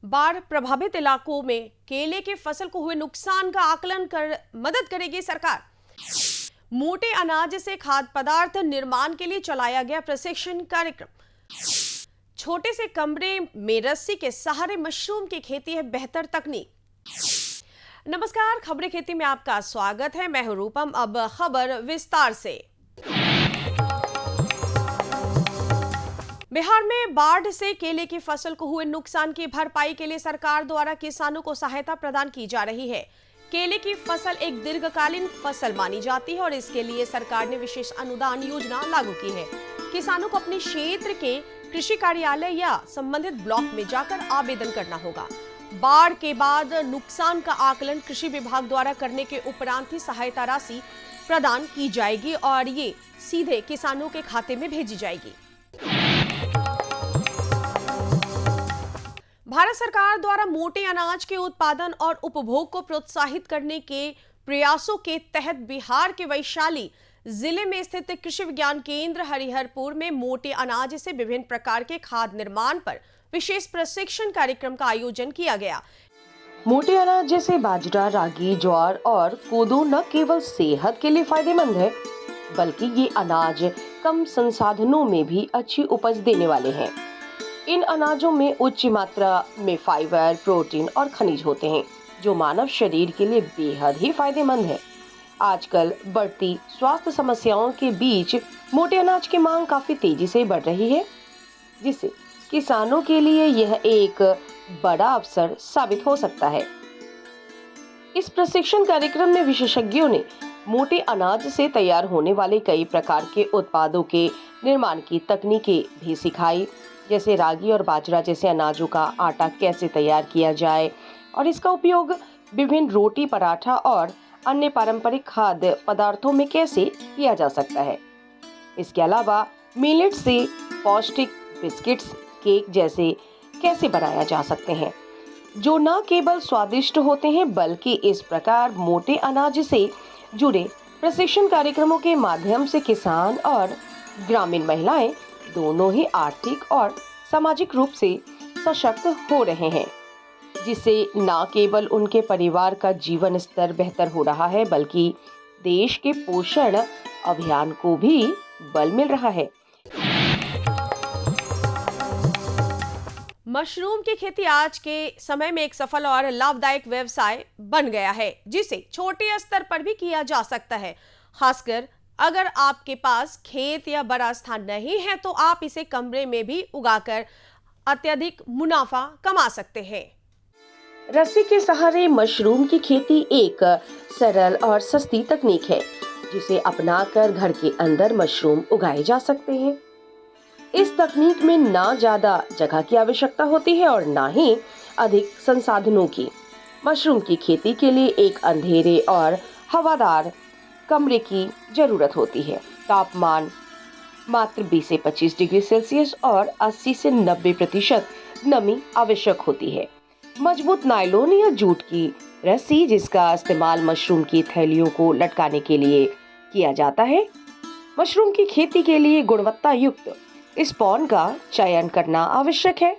बाढ़ प्रभावित इलाकों में केले के फसल को हुए नुकसान का आकलन कर मदद करेगी सरकार। मोटे अनाज से खाद्य पदार्थ निर्माण के लिए चलाया गया प्रशिक्षण कार्यक्रम। छोटे से कमरे में रस्सी के सहारे मशरूम की खेती है बेहतर तकनीक। नमस्कार, खबरें खेती में आपका स्वागत है। मैं हूं रूपम। अब खबर विस्तार से। बिहार में बाढ़ से केले की फसल को हुए नुकसान की भरपाई के लिए सरकार द्वारा किसानों को सहायता प्रदान की जा रही है। केले की फसल एक दीर्घकालीन फसल मानी जाती है और इसके लिए सरकार ने विशेष अनुदान योजना लागू की है। किसानों को अपने क्षेत्र के कृषि कार्यालय या संबंधित ब्लॉक में जाकर आवेदन करना होगा। बाढ़ के बाद नुकसान का आकलन कृषि विभाग द्वारा करने के उपरांत ही सहायता राशि प्रदान की जाएगी और ये सीधे किसानों के खाते में भेजी जाएगी। भारत सरकार द्वारा मोटे अनाज के उत्पादन और उपभोग को प्रोत्साहित करने के प्रयासों के तहत बिहार के वैशाली जिले में स्थित कृषि विज्ञान केंद्र हरिहरपुर में मोटे अनाज से विभिन्न प्रकार के खाद्य निर्माण पर विशेष प्रशिक्षण कार्यक्रम का आयोजन किया गया। मोटे अनाज जैसे बाजरा, रागी, ज्वार और कोदो न केवल सेहत के लिए फायदेमंद है, बल्कि ये अनाज कम संसाधनों में भी अच्छी उपज देने वाले हैं। इन अनाजों में उच्च मात्रा में फाइबर, प्रोटीन और खनिज होते हैं, जो मानव शरीर के लिए बेहद ही फायदेमंद है। आजकल बढ़ती स्वास्थ्य समस्याओं के बीच मोटे अनाज की मांग काफी तेजी से बढ़ रही है, जिससे किसानों के लिए यह एक बड़ा अवसर साबित हो सकता है। इस प्रशिक्षण कार्यक्रम में विशेषज्ञों ने मोटे अनाज से तैयार होने वाले कई प्रकार के उत्पादों के निर्माण की तकनीकें भी सिखाई, जैसे रागी और बाजरा जैसे अनाजों का आटा कैसे तैयार किया जाए और इसका उपयोग विभिन्न रोटी, पराठा और अन्य पारंपरिक खाद्य पदार्थों में कैसे किया जा सकता है। इसके अलावा मिलेट से पौष्टिक बिस्किट्स, केक जैसे कैसे बनाया जा सकते हैं, जो न केवल स्वादिष्ट होते हैं बल्कि इस प्रकार मोटे अनाज से जुड़े प्रशिक्षण कार्यक्रमों के माध्यम से किसान और ग्रामीण महिलाएं दोनों ही आर्थिक और सामाजिक रूप से सशक्त हो रहे हैं, जिससे न केवल उनके परिवार का जीवन स्तर बेहतर हो रहा है बल्कि देश के पोषण अभियान को भी बल मिल रहा है। मशरूम की खेती आज के समय में एक सफल और लाभदायक व्यवसाय बन गया है, जिसे छोटे स्तर पर भी किया जा सकता है। खासकर अगर आपके पास खेत या बड़ा स्थान नहीं है तो आप इसे कमरे में भी उगाकर अत्यधिक मुनाफा कमा सकते हैं। रस्सी के सहारे मशरूम की खेती एक सरल और सस्ती तकनीक है, जिसे अपनाकर घर के अंदर मशरूम उगाए जा सकते हैं। इस तकनीक में ना ज्यादा जगह की आवश्यकता होती है और ना ही अधिक संसाधनों की। मशरूम की खेती के लिए एक अंधेरे और हवादार कमरे की जरूरत होती है। तापमान मात्र 20 से 25 डिग्री सेल्सियस और 80 से 90% नमी आवश्यक होती है। मजबूत नायलॉन या जूट की रस्सी, जिसका इस्तेमाल मशरूम की थैलियों को लटकाने के लिए किया जाता है। मशरूम की खेती के लिए गुणवत्ता युक्त स्पॉन का चयन करना आवश्यक है।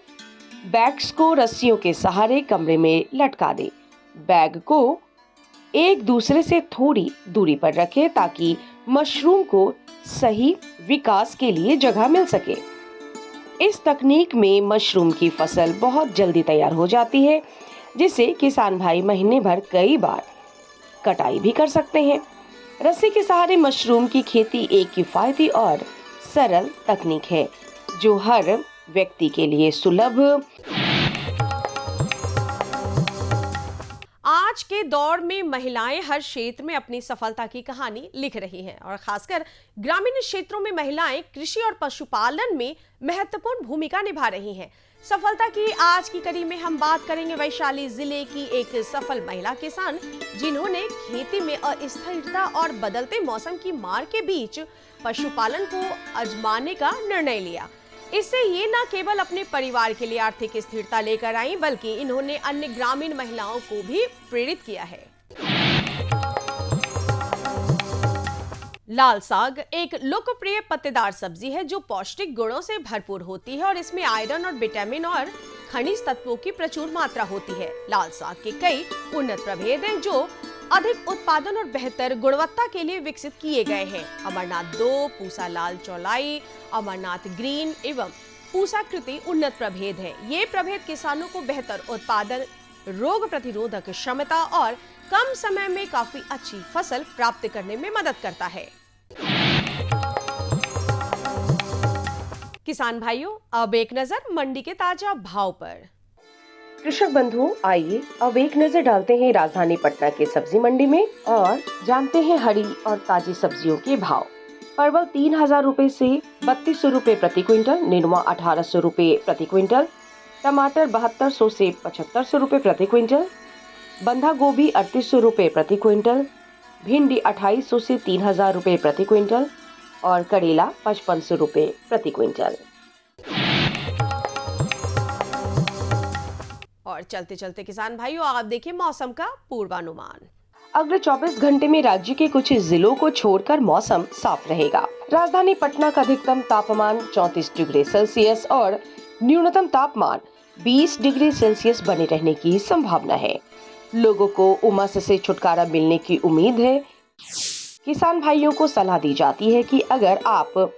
बैग्स को रस्सियों के सहारे कमरे में लटका दें। बैग को एक दूसरे से थोड़ी दूरी पर रखें ताकि मशरूम को सही विकास के लिए जगह मिल सके। इस तकनीक में मशरूम की फसल बहुत जल्दी तैयार हो जाती है, जिससे किसान भाई महीने भर कई बार कटाई भी कर सकते हैं। रस्सी के सहारे मशरूम की खेती एक किफायती और सरल तकनीक है, जो हर व्यक्ति के लिए सुलभ। आज के दौर में महिलाएं हर क्षेत्र में अपनी सफलता की कहानी लिख रही हैं और खासकर ग्रामीण क्षेत्रों में महिलाएं कृषि और पशुपालन में महत्वपूर्ण भूमिका निभा रही हैं। सफलता की आज की कड़ी में हम बात करेंगे वैशाली जिले की एक सफल महिला किसान, जिन्होंने खेती में अस्थिरता और बदलते मौसम की मार के बीच पशुपालन को आजमाने का निर्णय लिया। इससे ये न केवल अपने परिवार के लिए आर्थिक स्थिरता लेकर आई, बल्कि इन्होंने अन्य ग्रामीण महिलाओं को भी प्रेरित किया है। लाल साग एक लोकप्रिय पत्तेदार सब्जी है जो पौष्टिक गुणों से भरपूर होती है और इसमें आयरन और विटामिन और खनिज तत्वों की प्रचुर मात्रा होती है। लाल साग के कई उन्नत प्रभेद हैं जो अधिक उत्पादन और बेहतर गुणवत्ता के लिए विकसित किए गए हैं। अमरनाथ 2, पूसा लाल चौलाई, अमरनाथ ग्रीन एवं पूसाकृति उन्नत प्रभेद है। ये प्रभेद किसानों को बेहतर उत्पादन, रोग प्रतिरोधक क्षमता और कम समय में काफी अच्छी फसल प्राप्त करने में मदद करता है। किसान भाइयों, अब एक नजर मंडी के ताजा भाव पर। कृषक बंधुओं, आइए अब एक नजर डालते हैं राजधानी पटना के सब्जी मंडी में और जानते हैं हरी और ताजी सब्जियों के भाव। परवल 3000 रूपए से 3200 रूपए प्रति क्विंटल, नेनुआ 1800 रूपए प्रति क्विंटल, टमाटर 7200 से 7500 रूपए प्रति क्विंटल, बंधा गोभी 3800 रूपए प्रति क्विंटल, भिंडी 2800 से 3000 रूपए प्रति क्विंटल और करेला 5500 रूपए प्रति क्विंटल। और चलते चलते किसान भाइयों, आप देखिए मौसम का पूर्वानुमान। अगले 24 घंटे में राज्य के कुछ जिलों को छोड़कर मौसम साफ रहेगा। राजधानी पटना का अधिकतम तापमान 34 डिग्री सेल्सियस और न्यूनतम तापमान 20 डिग्री सेल्सियस बने रहने की संभावना है। लोगों को उमस से छुटकारा मिलने की उम्मीद है। किसान भाइयों को सलाह दी जाती है कि अगर आप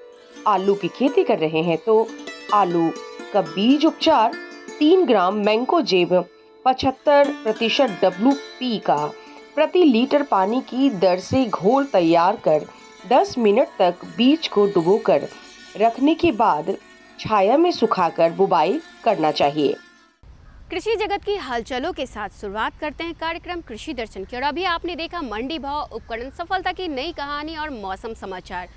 आलू की खेती कर रहे हैं तो आलू का बीज उपचार 3 ग्राम मैंकोजेब 75% WP का प्रति लीटर पानी की दर से घोल तैयार कर 10 मिनट तक बीज को डुबोकर रखने के बाद छाया में सुखाकर बुवाई करना चाहिए। कृषि जगत की हलचलों के साथ शुरुआत करते हैं कार्यक्रम कृषि दर्शन की। और अभी आपने देखा मंडी भाव, उपकरण, सफलता की नई कहानी और मौसम समाचार।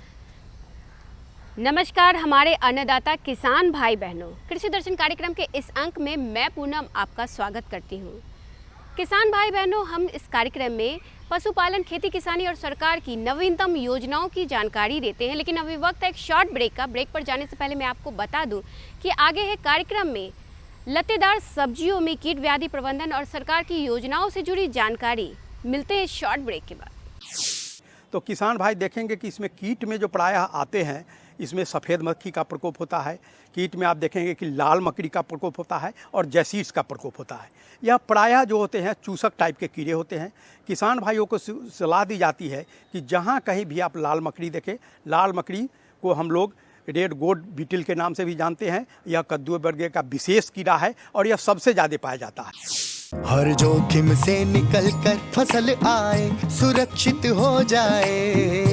नमस्कार हमारे अन्नदाता किसान भाई बहनों, कृषि दर्शन कार्यक्रम के इस अंक में मैं पूनम आपका स्वागत करती हूं। किसान भाई बहनों, हम इस कार्यक्रम में पशुपालन, खेती किसानी और सरकार की नवीनतम योजनाओं की जानकारी देते हैं। लेकिन अभी वक्त है एक शॉर्ट ब्रेक का। ब्रेक पर जाने से पहले मैं आपको बता दूं कि आगे है कार्यक्रम में लत्तेदार सब्जियों में कीट व्याधि प्रबंधन और सरकार की योजनाओं से जुड़ी जानकारी। मिलते हैं शॉर्ट ब्रेक के बाद। तो किसान भाई देखेंगे कि इसमें कीट में जो प्रायः आते हैं, इसमें सफ़ेद मक्खी का प्रकोप होता है। कीट में आप देखेंगे कि लाल मकड़ी का प्रकोप होता है और जैसीड्स का प्रकोप होता है। यह प्रायः जो होते हैं चूसक टाइप के कीड़े होते हैं। किसान भाइयों को सलाह दी जाती है कि जहाँ कहीं भी आप लाल मकड़ी देखें, लाल मकड़ी को हम लोग रेड गोड बीटल के नाम से भी जानते हैं। यह कद्दू वर्ग का विशेष कीड़ा है और यह सबसे ज़्यादा पाया जाता है। हर जोखिम से निकल कर फसल आए, सुरक्षित हो जाए।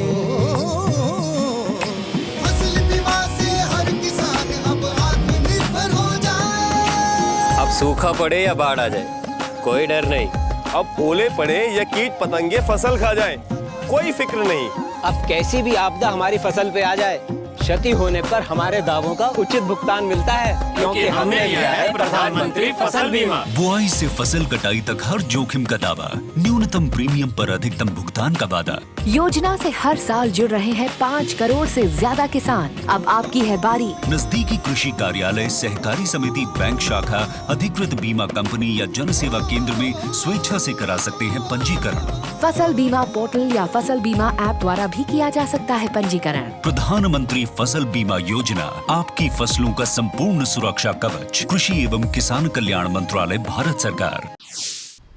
फसल बीमा से हर किसान अब आत्मनिर्भर हो जाए। अब सूखा पड़े या बाढ़ आ जाए, कोई डर नहीं। अब ओले पड़े या कीट पतंगे फसल खा जाए, कोई फिक्र नहीं। अब कैसी भी आपदा हमारी फसल पे आ जाए, क्षति होने पर हमारे दावों का उचित भुगतान मिलता है, क्योंकि हमने लिया है प्रधानमंत्री फसल बीमा। बुआई से फसल कटाई तक हर जोखिम का दावा, न्यूनतम प्रीमियम पर अधिकतम भुगतान का वादा। योजना से हर साल जुड़ रहे हैं 5 करोड़ से ज्यादा किसान। अब आपकी है बारी। नजदीकी कृषि कार्यालय, सहकारी समिति, बैंक शाखा, अधिकृत बीमा कंपनी या जन सेवा केंद्र में स्वेच्छा से करा सकते हैं पंजीकरण। फसल बीमा पोर्टल या फसल बीमा ऐप द्वारा भी किया जा सकता है पंजीकरण। प्रधानमंत्री फसल बीमा योजना, आपकी फसलों का संपूर्ण सुरक्षा कवच। कृषि एवं किसान कल्याण मंत्रालय, भारत सरकार।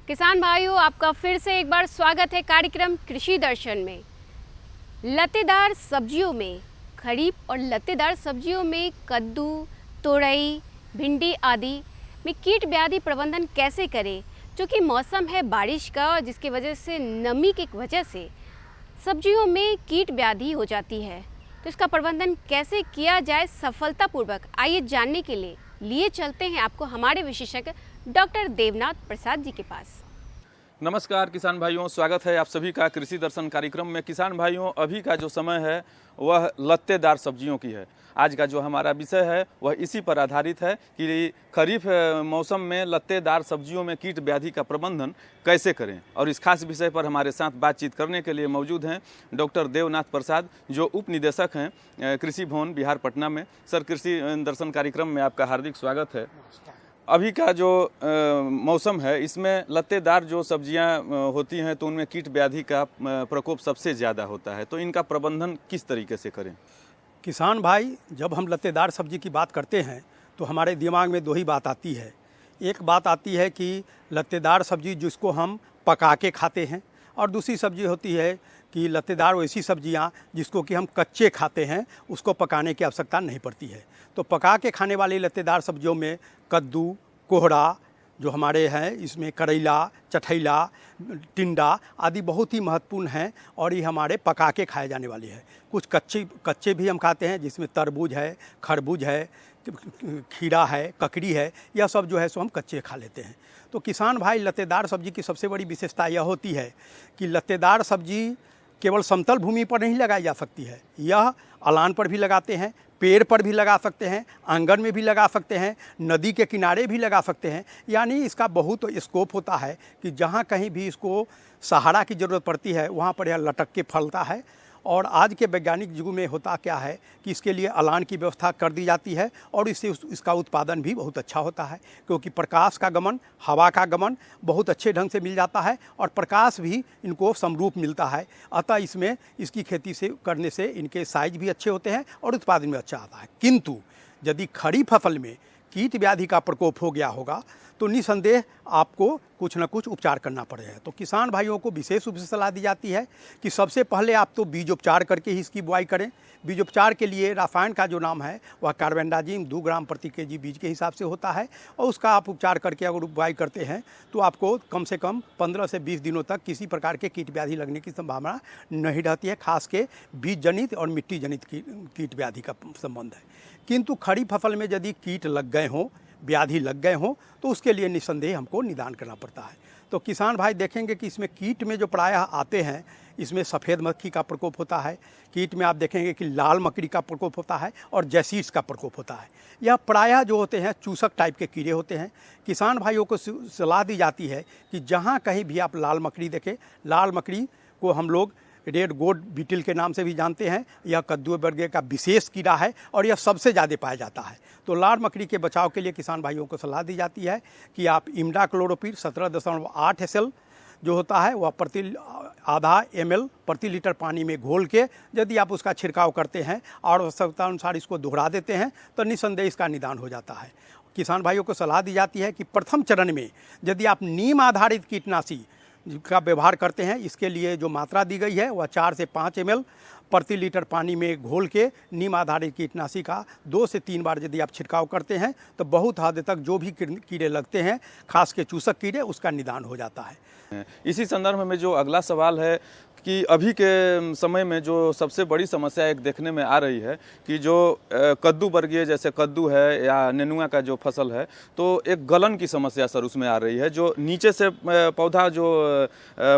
किसान भाइयों, आपका फिर से एक बार स्वागत है कार्यक्रम कृषि दर्शन में। लत्तेदार सब्जियों में, खरीफ और लत्तेदार सब्जियों में कद्दू, तोरई, भिंडी आदि में कीट व्याधि प्रबंधन कैसे करें, जो कि मौसम है बारिश का और जिसकी वजह से नमी की वजह से सब्जियों में कीट व्याधि हो जाती है। तो इसका प्रबंधन कैसे किया जाए सफलतापूर्वक, आइए जानने के लिए चलते हैं आपको हमारे विशेषज्ञ डॉक्टर देवनाथ प्रसाद जी के पास। नमस्कार किसान भाइयों, स्वागत है आप सभी का कृषि दर्शन कार्यक्रम में। किसान भाइयों, अभी का जो समय है वह लत्तेदार सब्जियों की है। आज का जो हमारा विषय है वह इसी पर आधारित है कि खरीफ मौसम में लत्तेदार सब्जियों में कीट व्याधि का प्रबंधन कैसे करें। और इस खास विषय पर हमारे साथ बातचीत करने के लिए मौजूद हैं डॉक्टर देवनाथ प्रसाद, जो उप निदेशक हैं कृषि भवन बिहार पटना में। सर, कृषि दर्शन कार्यक्रम में आपका हार्दिक स्वागत है। अभी का जो मौसम है, इसमें लत्तेदार जो सब्जियां होती हैं तो उनमें कीट व्याधि का प्रकोप सबसे ज़्यादा होता है, तो इनका प्रबंधन किस तरीके से करें? किसान भाई, जब हम लत्तेदार सब्जी की बात करते हैं तो हमारे दिमाग में दो ही बात आती है एक बात आती है कि लत्तेदार सब्जी जिसको हम पका के खाते हैं, और दूसरी सब्जी होती है कि लत्तेदार वैसी सब्जियां जिसको कि हम कच्चे खाते हैं, उसको पकाने की आवश्यकता नहीं पड़ती है। तो पका के खाने वाली लत्तेदार सब्जियों में कद्दू, कोहड़ा जो हमारे हैं, इसमें करेला, चठैला, टिंडा आदि बहुत ही महत्वपूर्ण हैं और ये हमारे पका के खाए जाने वाली है। कुछ कच्चे भी हम खाते हैं, जिसमें तरबूज है, खरबूज है, खीरा है, ककड़ी है, यह सब जो है सो हम कच्चे खा लेते हैं। तो किसान भाई, लत्तेदार सब्जी की सबसे बड़ी विशेषता यह होती है कि लत्तेदार सब्जी केवल समतल भूमि पर नहीं लगाई जा सकती है, यह अलान पर भी लगाते हैं, पेड़ पर भी लगा सकते हैं, आंगन में भी लगा सकते हैं, नदी के किनारे भी लगा सकते हैं। यानी इसका बहुत स्कोप होता है कि जहाँ कहीं भी इसको सहारा की ज़रूरत पड़ती है वहाँ पर यह लटक के फलता है। और आज के वैज्ञानिक युग में होता क्या है कि इसके लिए अलान की व्यवस्था कर दी जाती है और इससे इसका उत्पादन भी बहुत अच्छा होता है, क्योंकि प्रकाश का गमन, हवा का गमन बहुत अच्छे ढंग से मिल जाता है और प्रकाश भी इनको समरूप मिलता है। अतः इसमें इसकी खेती से करने से इनके साइज भी अच्छे होते हैं और उत्पादन भी अच्छा आता है। किंतु यदि खड़ी फसल में कीट व्याधि का प्रकोप हो गया होगा तो निसंदेह आपको कुछ न कुछ उपचार करना पड़ेगा। तो किसान भाइयों को विशेष रूप से सलाह दी जाती है कि सबसे पहले आप तो बीज उपचार करके ही इसकी बुआई करें। बीज उपचार के लिए रासायन का जो नाम है वह कार्बेंडाजिम 2 ग्राम प्रति केजी बीज के हिसाब से होता है और उसका आप उपचार करके अगर बुआई करते हैं तो आपको कम से कम 15 से 20 दिनों तक किसी प्रकार के कीट व्याधि लगने की संभावना नहीं रहती है। खास के बीज जनित और मिट्टी जनित कीट व्याधि का संबंध है। किंतु खड़ी फसल में यदि कीट लग गए हों, व्याधि लग गए हों, तो उसके लिए निसंदेह हमको निदान करना पड़ता है। तो किसान भाई देखेंगे कि इसमें कीट में जो प्रायः आते हैं, इसमें सफ़ेद मक्खी का प्रकोप होता है, कीट में आप देखेंगे कि लाल मकड़ी का प्रकोप होता है और जैसीड्स का प्रकोप होता है। यह प्रायः जो होते हैं चूसक टाइप के कीड़े होते हैं। किसान भाइयों को सलाह दी जाती है कि जहाँ कहीं भी आप लाल मकड़ी देखें, लाल मकड़ी को हम लोग रेड गोड बीटल के नाम से भी जानते हैं। यह कद्दू वर्ग का विशेष कीड़ा है और यह सबसे ज़्यादा पाया जाता है। तो लाल मकड़ी के बचाव के लिए किसान भाइयों को सलाह दी जाती है कि आप इमिडाक्लोरोपिड 17.8 SL जो होता है वह आधा ml प्रति लीटर पानी में घोल के यदि आप उसका छिड़काव करते हैं और आवश्यकता अनुसार इसको दोहरा देते हैं तो निसंदेह इसका निदान हो जाता है। किसान भाइयों को सलाह दी जाती है कि प्रथम चरण में यदि आप नीम आधारित कीटनाशी का व्यवहार करते हैं, इसके लिए जो मात्रा दी गई है वह 4 से 5 ml प्रति लीटर पानी में घोल के नीम आधारित कीटनाशी का 2 से 3 बार यदि आप छिड़काव करते हैं तो बहुत हद तक जो भी कीड़े लगते हैं, खास के चूसक कीड़े, उसका निदान हो जाता है। इसी संदर्भ में जो अगला सवाल है कि अभी के समय में जो सबसे बड़ी समस्या एक देखने में आ रही है कि जो कद्दू वर्गीय जैसे कद्दू है या नेनुआ का जो फसल है, तो एक गलन की समस्या सर उसमें आ रही है। जो नीचे से पौधा जो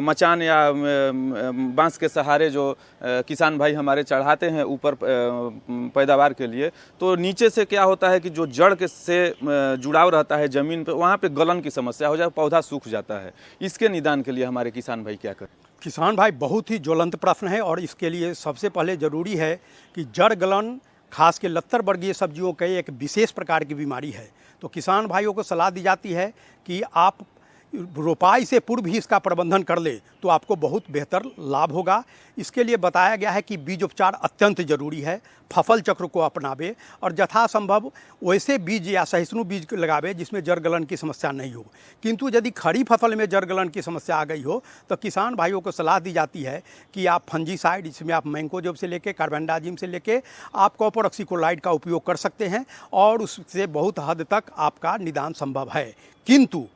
मचान या बांस के सहारे जो किसान भाई हमारे चढ़ाते हैं ऊपर पैदावार के लिए, तो नीचे से क्या होता है कि जो जड़ के से जुड़ाव रहता है ज़मीन पे, वहाँ पे गलन की समस्या हो जाए, पौधा सूख जाता है। इसके निदान के लिए हमारे किसान भाई क्या करें? किसान भाई, बहुत ही ज्वलंत प्रश्न है और इसके लिए सबसे पहले ज़रूरी है कि जड़ गलन खास के लत्तर वर्गीय सब्जियों का एक विशेष प्रकार की बीमारी है। तो किसान भाइयों को सलाह दी जाती है कि आप रोपाई से पूर्व ही इसका प्रबंधन कर ले तो आपको बहुत बेहतर लाभ होगा। इसके लिए बताया गया है कि बीज उपचार अत्यंत जरूरी है। फसल चक्र को अपनावे और यथासंभव वैसे बीज या सहिष्णु बीज लगावे जिसमें जड़ गलन की समस्या नहीं हो। किंतु यदि खड़ी फसल में जड़ गलन की समस्या आ गई हो तो किसान भाइयों को सलाह दी जाती है कि आप फंजीसाइड, इसमें आप मैंकोजेब से लेके कार्बेंडाजिम से लेके आप कॉपर ऑक्सीक्लोराइड का उपयोग कर सकते हैं और उससे बहुत हद तक आपका निदान संभव है। किंतु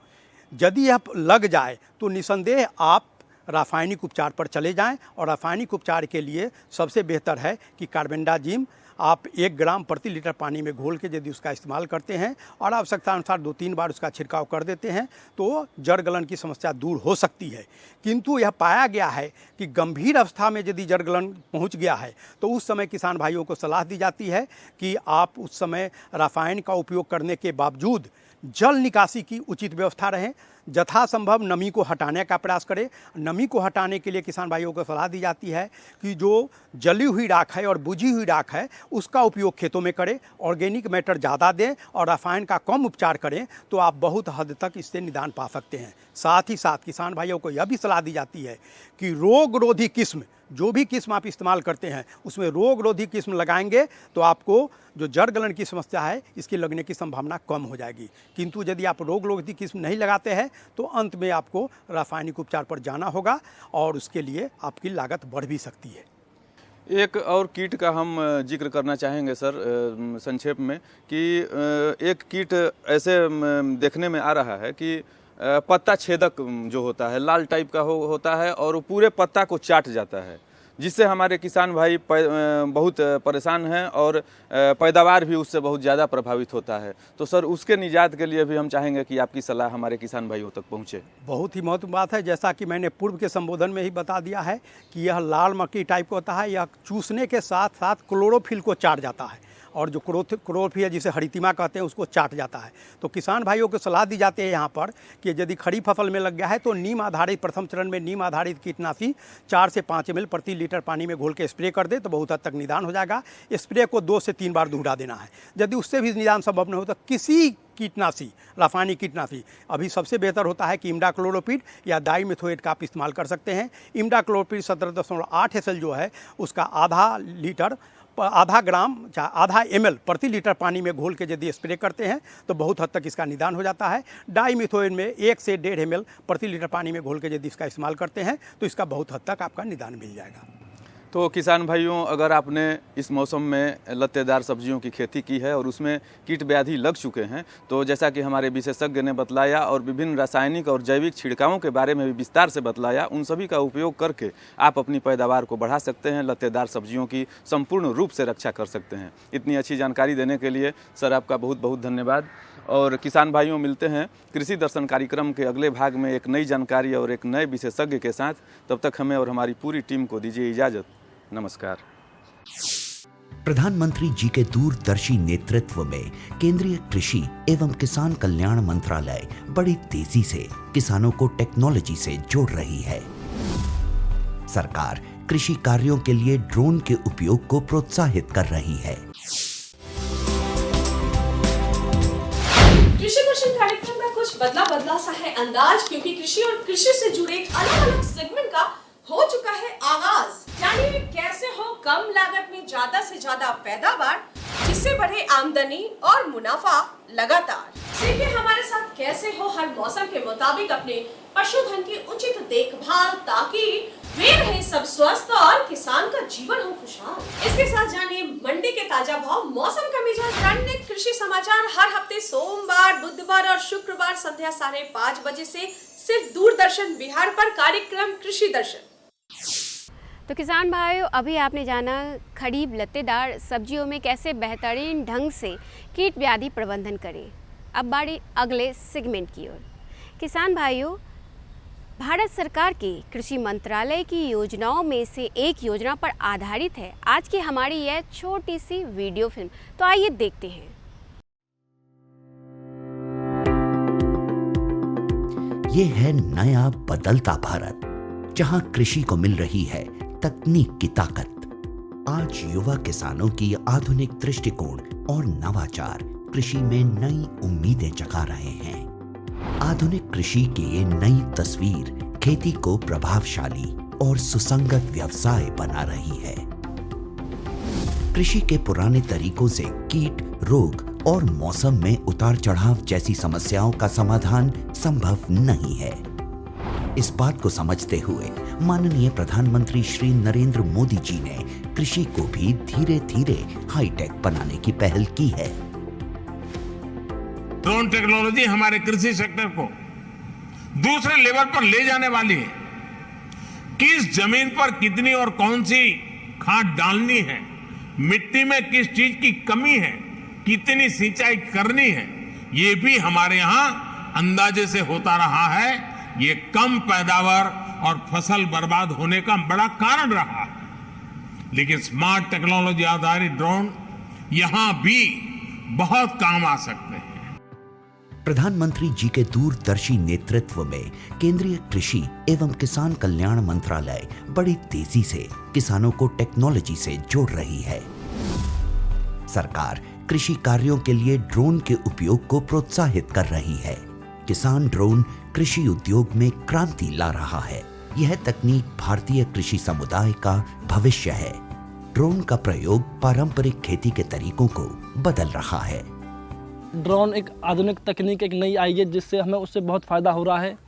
यदि आप लग जाए तो निसंदेह आप रासायनिक उपचार पर चले जाएं और रासायनिक उपचार के लिए सबसे बेहतर है कि कार्बेंडाजिम आप 1 ग्राम प्रति लीटर पानी में घोल के यदि उसका इस्तेमाल करते हैं और आवश्यकता अनुसार 2-3 बार उसका छिड़काव कर देते हैं तो जड़ गलन की समस्या दूर हो सकती है। किंतु यह पाया गया है कि गंभीर अवस्था में यदि जड़ गलन पहुँच गया है तो उस समय किसान भाइयों को सलाह दी जाती है कि आप उस समय रासायन का उपयोग करने के बावजूद जल निकासी की उचित व्यवस्था रहे। यथासंभव नमी को हटाने का प्रयास करें। नमी को हटाने के लिए किसान भाइयों को सलाह दी जाती है कि जो जली हुई राख है और बुझी हुई राख है उसका उपयोग खेतों में करें, ऑर्गेनिक मैटर ज़्यादा दें और रसायन का कम उपचार करें, तो आप बहुत हद तक इससे निदान पा सकते हैं। साथ ही साथ किसान भाइयों को यह भी सलाह दी जाती है कि रोगरोधी किस्म, जो भी किस्म आप इस्तेमाल करते हैं उसमें रोगरोधी किस्म लगाएंगे तो आपको जो जड़ गलन की समस्या है इसकी लगने की संभावना कम हो जाएगी। किंतु यदि आप रोगरोधी किस्म नहीं लगाते हैं तो अंत में आपको रासायनिक उपचार पर जाना होगा और उसके लिए आपकी लागत बढ़ भी सकती है। एक और कीट का हम जिक्र करना चाहेंगे सर संक्षेप में कि एक कीट ऐसे देखने में आ रहा है कि पत्ता छेदक जो होता है लाल टाइप का होता है और वो पूरे पत्ता को चाट जाता है, जिससे हमारे किसान भाई बहुत परेशान हैं और पैदावार भी उससे बहुत ज़्यादा प्रभावित होता है। तो सर उसके निजात के लिए भी हम चाहेंगे कि आपकी सलाह हमारे किसान भाइयों तक पहुँचे। बहुत ही महत्वपूर्ण बात है, जैसा कि मैंने पूर्व के संबोधन में ही बता दिया है कि यह लाल मक्खी टाइप का होता है। यह चूसने के साथ साथ क्लोरोफिल को चाट जाता है और जो क्लोरोफिल जिसे हरितिमा कहते हैं उसको चाट जाता है। तो किसान भाइयों को सलाह दी जाती है यहाँ पर कि यदि खड़ी फसल में लग गया है तो नीम आधारित प्रथम चरण में नीम आधारित कीटनाशी 4 से 5 ml प्रति लीटर पानी में घोल के स्प्रे कर दे तो बहुत हद तक निदान हो जाएगा। स्प्रे को 2 से 3 बार दोहरा देना है। यदि उससे भी निदान संभव नहीं हो तो किसी कीटनाशी, रासायनिक कीटनाशी अभी सबसे बेहतर होता है कि इमिडाक्लोरोपिड या डाइमिथोएट का आप इस्तेमाल कर सकते हैं। इमिडाक्लोरोपिड 17.8 SL जो है उसका आधा ग्राम आधा ml प्रति लीटर पानी में घोल के यदि स्प्रे करते हैं तो बहुत हद तक इसका निदान हो जाता है। डाइमिथोएट में 1 से 1.5 ml प्रति लीटर पानी में घोल के यदि इसका इस्तेमाल करते हैं तो इसका बहुत हद तक आपका निदान मिल जाएगा। तो किसान भाइयों, अगर आपने इस मौसम में लत्तेदार सब्जियों की खेती की है और उसमें कीट व्याधि लग चुके हैं तो जैसा कि हमारे विशेषज्ञ ने बतलाया और विभिन्न रासायनिक और जैविक छिड़कावों के बारे में भी विस्तार से बतलाया, उन सभी का उपयोग करके आप अपनी पैदावार को बढ़ा सकते हैं, लत्तेदार सब्जियों की संपूर्ण रूप से रक्षा कर सकते हैं। इतनी अच्छी जानकारी देने के लिए सर आपका बहुत बहुत धन्यवाद। और किसान भाइयों, मिलते हैं कृषि दर्शन कार्यक्रम के अगले भाग में एक नई जानकारी और एक नए विशेषज्ञ के साथ। तब तक हमें और हमारी पूरी टीम को दीजिए इजाज़त। नमस्कार। प्रधानमंत्री जी के दूरदर्शी नेतृत्व में केंद्रीय कृषि एवं किसान कल्याण मंत्रालय बड़ी तेजी से किसानों को टेक्नोलॉजी से जोड़ रही है। सरकार कृषि कार्यों के लिए ड्रोन के उपयोग को प्रोत्साहित कर रही है। कृषि दर्शन कार्यक्रम का कुछ बदला सा है अंदाज, क्योंकि कृषि और कृषि से जुड़े अलग अलग सेगमेंट का हो चुका है आगाज। जानिए कैसे हो कम लागत में ज्यादा से ज्यादा पैदावार, जिससे बढ़े आमदनी और मुनाफा लगातार। सीखिए हमारे साथ कैसे हो हर मौसम के मुताबिक अपने पशुधन की उचित देखभाल, ताकि वे रहे सब स्वस्थ और किसान का जीवन हो खुशहाल। इसके साथ जानिए मंडी के ताजा भाव, मौसम का मिजाज, दैनिक कृषि समाचार हर हफ्ते सोमवार, बुधवार और शुक्रवार संध्या 5:30 बजे से सिर्फ दूरदर्शन बिहार पर कार्यक्रम कृषि दर्शन। तो किसान भाइयों, अभी आपने जाना खरीफ लत्तेदार सब्जियों में कैसे बेहतरीन ढंग से कीट व्याधि प्रबंधन करें। अब बारी अगले सेगमेंट की ओर। किसान भाइयों, भारत सरकार के कृषि मंत्रालय की योजनाओं में से एक योजना पर आधारित है आज की हमारी यह छोटी सी वीडियो फिल्म। तो आइए देखते हैं। ये है नया बदलता भारत, जहां कृषि को मिल रही है तकनीक की ताकत। आज युवा किसानों की आधुनिक दृष्टिकोण और नवाचार कृषि में नई उम्मीदें जगा रहे हैं। आधुनिक कृषि की ये नई तस्वीर खेती को प्रभावशाली और सुसंगत व्यवसाय बना रही है। कृषि के पुराने तरीकों से कीट, रोग और मौसम में उतार चढ़ाव जैसी समस्याओं का समाधान संभव नहीं है। इस बात को समझते हुए माननीय प्रधानमंत्री श्री नरेंद्र मोदी जी ने कृषि को भी धीरे धीरे हाईटेक बनाने की पहल की है। ड्रोन टेक्नोलॉजी हमारे कृषि सेक्टर को दूसरे लेवल पर ले जाने वाली है। किस जमीन पर कितनी और कौन सी खाद डालनी है, मिट्टी में किस चीज की कमी है, कितनी सिंचाई करनी है, ये भी हमारे यहाँ अंदाजे से होता रहा है। ये कम पैदावार और फसल बर्बाद होने का बड़ा कारण रहा है। लेकिन स्मार्ट टेक्नोलॉजी आधारित ड्रोन यहां भी बहुत काम आ सकते हैं। प्रधानमंत्री जी के दूरदर्शी नेतृत्व में केंद्रीय कृषि एवं किसान कल्याण मंत्रालय बड़ी तेजी से किसानों को टेक्नोलॉजी से जोड़ रही है। सरकार कृषि कार्यों के लिए ड्रोन के उपयोग को प्रोत्साहित कर रही है। किसान ड्रोन कृषि उद्योग में क्रांति ला रहा है। यह तकनीक भारतीय कृषि समुदाय का भविष्य है। ड्रोन का प्रयोग पारंपरिक खेती के तरीकों को बदल रहा है। ड्रोन एक आधुनिक तकनीक एक नई आई है, जिससे हमें उससे बहुत फ़ायदा हो रहा है।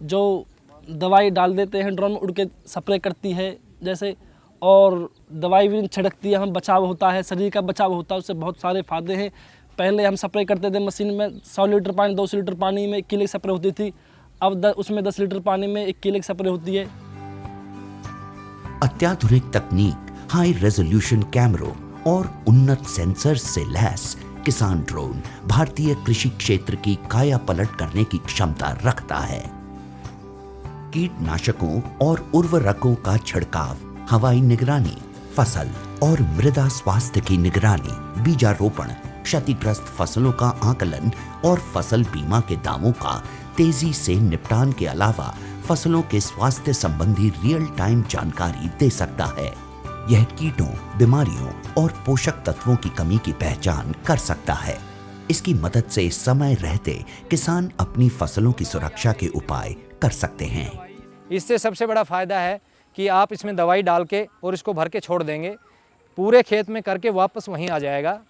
जो दवाई डाल देते हैं, ड्रोन में उड़ के स्प्रे करती है जैसे, और दवाई भी छिड़कती है, हमें बचाव होता है, शरीर का बचाव होता है, उससे बहुत सारे फ़ायदे हैं। पहले हम स्प्रे करते थे मशीन में 100 लीटर पानी 200 लीटर पानी में 1 किलो की स्प्रे होती थी। अब उसमें 10 लीटर पानी में 1 किलो की स्प्रे होती है। अत्याधुनिक तकनीक, हाई रेजोल्यूशन कैमरों और उन्नत सेंसर्स से लैस किसान ड्रोन भारतीय कृषि क्षेत्र की काया पलट करने की क्षमता रखता है। कीटनाशकों और उर्वरकों का छिड़काव, हवाई निगरानी, फसल और मृदा स्वास्थ्य की निगरानी, बीजारोपण, क्षतिग्रस्त फसलों का आकलन और फसल बीमा के दावों का तेजी से निपटान के अलावा फसलों के स्वास्थ्य संबंधी रियल टाइम जानकारी दे सकता है। यह कीटों, बीमारियों और पोषक तत्वों की कमी की पहचान कर सकता है। इसकी मदद से समय रहते किसान अपनी फसलों की सुरक्षा के उपाय कर सकते हैं। इससे सबसे बड़ा फायदा है कि आप इसमें दवाई डाल के और इसको भर के छोड़ देंगे, पूरे खेत में करके वापस वहीं आ जाएगा।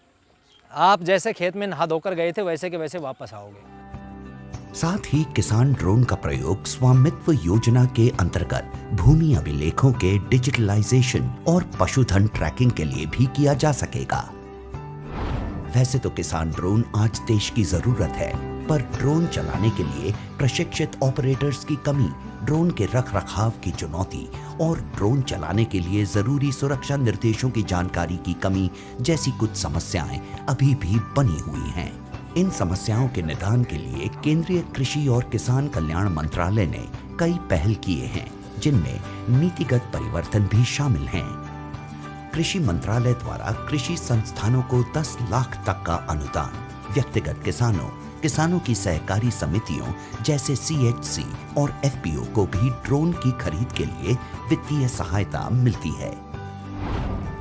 आप जैसे खेत में नहा धोकर गए थे वैसे के वैसे वापस आओगे। साथ ही किसान ड्रोन का प्रयोग स्वामित्व योजना के अंतर्गत भूमि अभिलेखों के डिजिटलाइजेशन और पशुधन ट्रैकिंग के लिए भी किया जा सकेगा। वैसे तो किसान ड्रोन आज देश की जरूरत है, पर ड्रोन चलाने के लिए प्रशिक्षित ऑपरेटर्स की कमी, ड्रोन के रखरखाव की चुनौती और ड्रोन चलाने के लिए जरूरी सुरक्षा निर्देशों की जानकारी की कमी जैसी कुछ समस्याएं अभी भी बनी हुई हैं। इन समस्याओं के निदान के लिए केंद्रीय कृषि और किसान कल्याण मंत्रालय ने कई पहल किए हैं, जिनमें नीतिगत परिवर्तन भी शामिल हैं। कृषि मंत्रालय द्वारा कृषि संस्थानों को 10 लाख तक का अनुदान, व्यक्तिगत किसानों की सहकारी समितियों जैसे CHC और FPO को भी ड्रोन की खरीद के लिए वित्तीय सहायता मिलती है।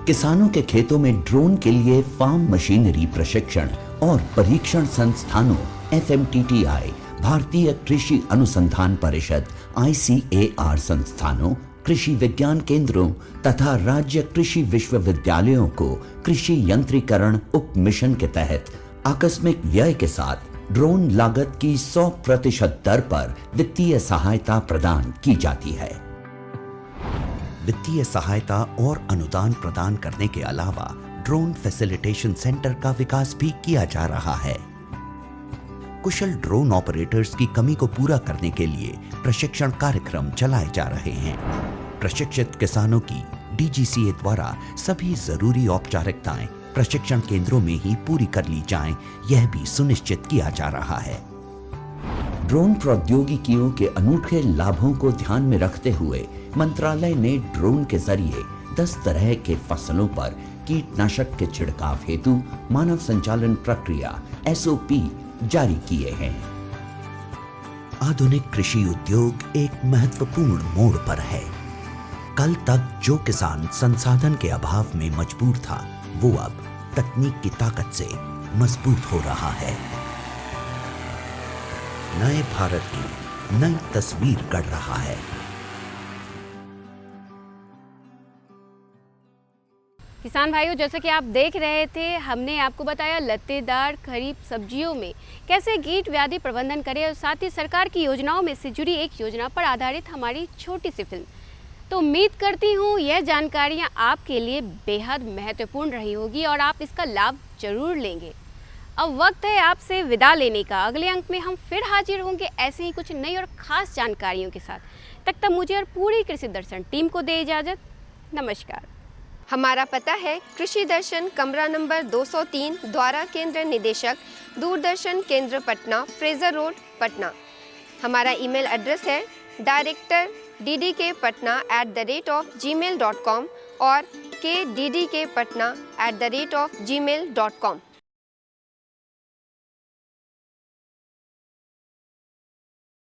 किसानों के खेतों में ड्रोन के लिए फार्म मशीनरी प्रशिक्षण और परीक्षण संस्थानों FMTTI, भारतीय कृषि अनुसंधान परिषद ICAR संस्थानों, कृषि विज्ञान केंद्रों तथा राज्य कृषि विश्वविद्यालयों को कृषि यंत्रीकरण उप मिशन के तहत आकस्मिक व्यय के साथ ड्रोन लागत की 100% दर पर वित्तीय सहायता प्रदान की जाती है। वित्तीय सहायता और अनुदान प्रदान करने के अलावा ड्रोन फैसिलिटेशन सेंटर का विकास भी किया जा रहा है। कुशल ड्रोन ऑपरेटर्स की कमी को पूरा करने के लिए प्रशिक्षण कार्यक्रम चलाए जा रहे हैं। प्रशिक्षित किसानों की DGCA द्वारा सभी जरूरी औपचारिकताएं प्रशिक्षण केंद्रों में ही पूरी कर ली जाएं, यह भी सुनिश्चित किया जा रहा है। ड्रोन प्रौद्योगिकियों के अनूठे लाभों को ध्यान में रखते हुए मंत्रालय ने ड्रोन के जरिए 10 तरह के फसलों पर कीटनाशक के छिड़काव हेतु मानव संचालन प्रक्रिया SOP जारी किए हैं। आधुनिक कृषि उद्योग एक महत्वपूर्ण मोड़ पर है। कल तक जो किसान संसाधन के अभाव में मजबूर था, वो अब तकनीक की ताकत से मजबूत हो रहा है। नए भारत की नई तस्वीर गढ़ रहा है। किसान भाइयों, जैसे कि आप देख रहे थे, हमने आपको बताया लत्तेदार खरीफ सब्जियों में कैसे कीट व्याधि प्रबंधन करें और साथ ही सरकार की योजनाओं में से जुड़ी एक योजना पर आधारित हमारी छोटी सी फिल्म। तो उम्मीद करती हूँ यह जानकारियाँ आपके लिए बेहद महत्वपूर्ण रही होगी और आप इसका लाभ जरूर लेंगे। अब वक्त है आपसे विदा लेने का। अगले अंक में हम फिर हाजिर होंगे ऐसे ही कुछ नई और ख़ास जानकारियों के साथ। तब तक मुझे और पूरी कृषि दर्शन टीम को दे इजाज़त। नमस्कार। हमारा पता है कृषि दर्शन, कमरा नंबर 203, द्वारा केंद्र निदेशक, दूरदर्शन केंद्र पटना, फ्रेजर रोड, पटना। हमारा ईमेल एड्रेस है director@ddkpatna@gmail.com और kddkpatna@gmail.com।